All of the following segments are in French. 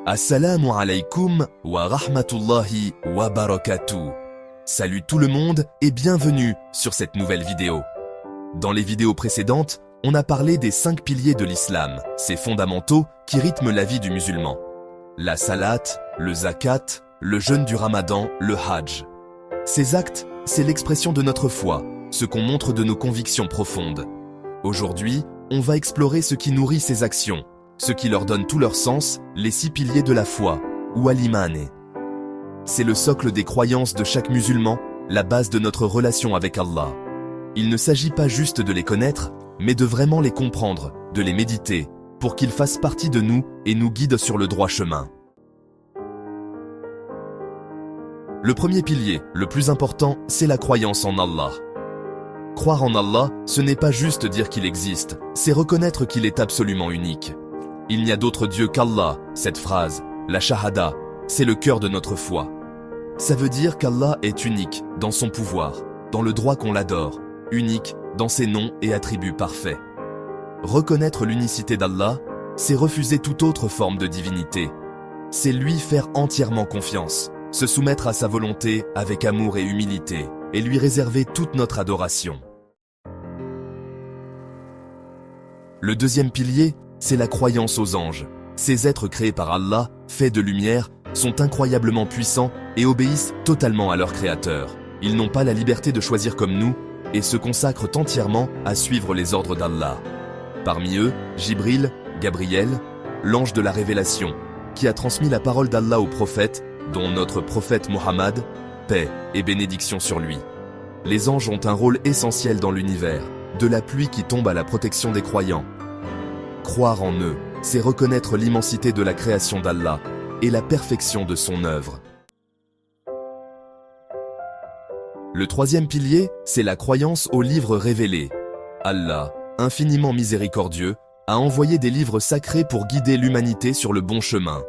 Assalamu alaikum wa rahmatullahi wa barakatuh. Salut tout le monde et bienvenue sur cette nouvelle vidéo. Dans les vidéos précédentes, on a parlé des 5 piliers de l'islam, ces fondamentaux qui rythment la vie du musulman. La salat, le zakat, le jeûne du ramadan, le hajj. Ces actes, c'est l'expression de notre foi, ce qu'on montre de nos convictions profondes. Aujourd'hui, on va explorer ce qui nourrit ces actions, ce qui leur donne tout leur sens, les 6 piliers de la foi, ou al-iman. C'est le socle des croyances de chaque musulman, la base de notre relation avec Allah. Il ne s'agit pas juste de les connaître, mais de vraiment les comprendre, de les méditer, pour qu'ils fassent partie de nous et nous guident sur le droit chemin. Le premier pilier, le plus important, c'est la croyance en Allah. Croire en Allah, ce n'est pas juste dire qu'il existe, c'est reconnaître qu'il est absolument unique. Il n'y a d'autre Dieu qu'Allah, cette phrase, la shahada, c'est le cœur de notre foi. Ça veut dire qu'Allah est unique dans son pouvoir, dans le droit qu'on l'adore, unique dans ses noms et attributs parfaits. Reconnaître l'unicité d'Allah, c'est refuser toute autre forme de divinité. C'est lui faire entièrement confiance, se soumettre à sa volonté avec amour et humilité, et lui réserver toute notre adoration. Le deuxième pilier, c'est la croyance aux anges. Ces êtres créés par Allah, faits de lumière, sont incroyablement puissants et obéissent totalement à leur créateur. Ils n'ont pas la liberté de choisir comme nous et se consacrent entièrement à suivre les ordres d'Allah. Parmi eux, Jibril, Gabriel, l'ange de la révélation, qui a transmis la parole d'Allah aux prophètes, dont notre prophète Mohammed, paix et bénédiction sur lui. Les anges ont un rôle essentiel dans l'univers, de la pluie qui tombe à la protection des croyants. Croire en eux, c'est reconnaître l'immensité de la création d'Allah et la perfection de son œuvre. Le troisième pilier, c'est la croyance aux livres révélés. Allah, infiniment miséricordieux, a envoyé des livres sacrés pour guider l'humanité sur le bon chemin.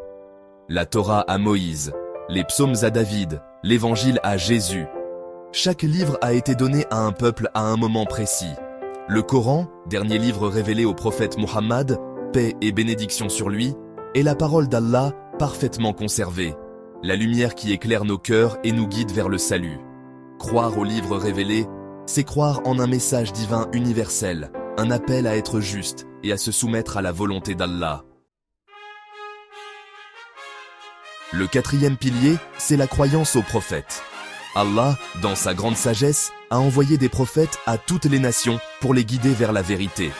La Torah à Moïse, les psaumes à David, l'évangile à Jésus. Chaque livre a été donné à un peuple à un moment précis. Le Coran, dernier livre révélé au prophète Mohammed, paix et bénédiction sur lui, est la parole d'Allah parfaitement conservée, la lumière qui éclaire nos cœurs et nous guide vers le salut. Croire aux livres révélés, c'est croire en un message divin universel, un appel à être juste et à se soumettre à la volonté d'Allah. Le quatrième pilier, c'est la croyance aux prophètes. Allah, dans sa grande sagesse, a envoyé des prophètes à toutes les nations pour les guider vers la vérité.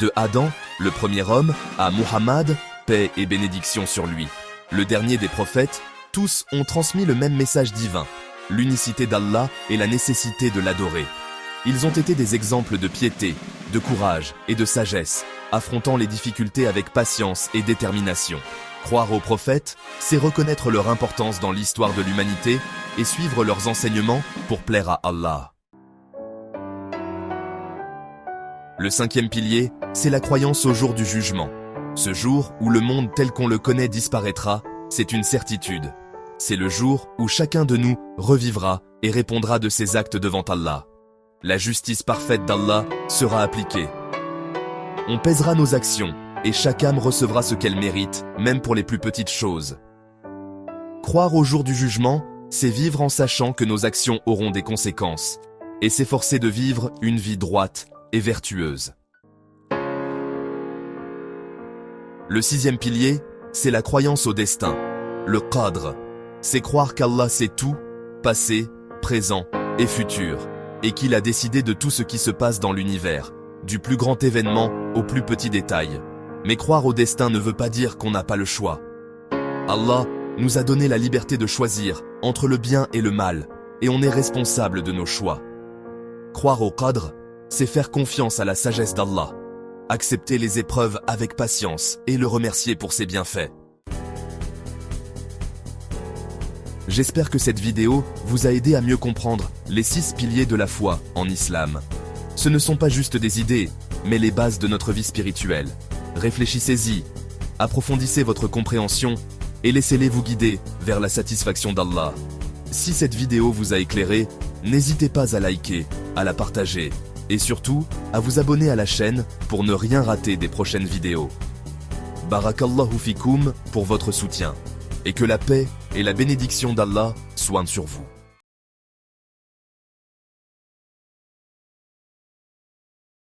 De Adam, le premier homme, à Muhammad, paix et bénédiction sur lui. Le dernier des prophètes, tous ont transmis le même message divin, l'unicité d'Allah et la nécessité de l'adorer. Ils ont été des exemples de piété, de courage et de sagesse, affrontant les difficultés avec patience et détermination. Croire aux prophètes, c'est reconnaître leur importance dans l'histoire de l'humanité et suivre leurs enseignements pour plaire à Allah. Le cinquième pilier, c'est la croyance au jour du jugement. Ce jour où le monde tel qu'on le connaît disparaîtra, c'est une certitude. C'est le jour où chacun de nous revivra et répondra de ses actes devant Allah. La justice parfaite d'Allah sera appliquée. On pèsera nos actions et chaque âme recevra ce qu'elle mérite, même pour les plus petites choses. Croire au jour du jugement, c'est vivre en sachant que nos actions auront des conséquences, et s'efforcer de vivre une vie droite et vertueuse. Le sixième pilier, c'est la croyance au destin. Le qadr, c'est croire qu'Allah sait tout, passé, présent et futur, et qu'il a décidé de tout ce qui se passe dans l'univers, du plus grand événement au plus petit détail. Mais croire au destin ne veut pas dire qu'on n'a pas le choix. Allah nous a donné la liberté de choisir entre le bien et le mal, et on est responsable de nos choix. Croire au qadr, c'est faire confiance à la sagesse d'Allah, accepter les épreuves avec patience et le remercier pour ses bienfaits. J'espère que cette vidéo vous a aidé à mieux comprendre les 6 piliers de la foi en islam. Ce ne sont pas juste des idées, mais les bases de notre vie spirituelle. Réfléchissez-y, approfondissez votre compréhension et laissez-les vous guider vers la satisfaction d'Allah. Si cette vidéo vous a éclairé, n'hésitez pas à liker, à la partager et surtout à vous abonner à la chaîne pour ne rien rater des prochaines vidéos. Barakallahu fikoum pour votre soutien. Et que la paix et la bénédiction d'Allah soient sur vous.